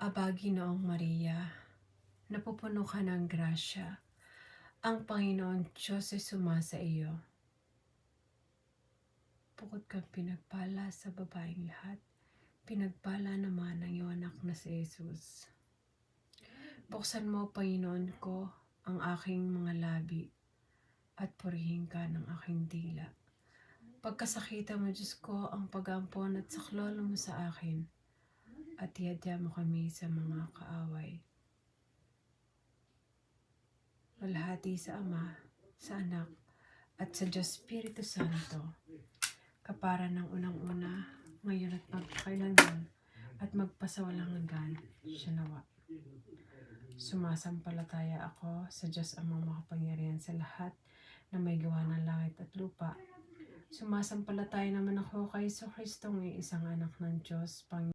Aba, Ginoong Maria, napupuno ka ng grasya. Ang Panginoon Diyos ay sumasa iyo. Bukod kang pinagpala sa babaeng lahat, pinagpala naman ang iyong anak na si Jesus. Buksan mo, Panginoon ko, ang aking mga labi at purihin ka ng aking dila. Pagkasakita mo, Diyos ko, ang pag-aampon at saklolo mo sa akin, at ihadya mo kami sa mga kaaway. Walhati sa Ama, sa Anak, at sa Diyos Espiritu Santo, kapara ng unang-una, ngayon at magpakailanman, at magpasawalang hanggan, siya nawa. Sumasampalataya ako sa Diyos Amang makapangyarihan sa lahat na may gawa ng langit at lupa. Sumasampalataya naman ako kay Jesucristong isang anak ng Diyos,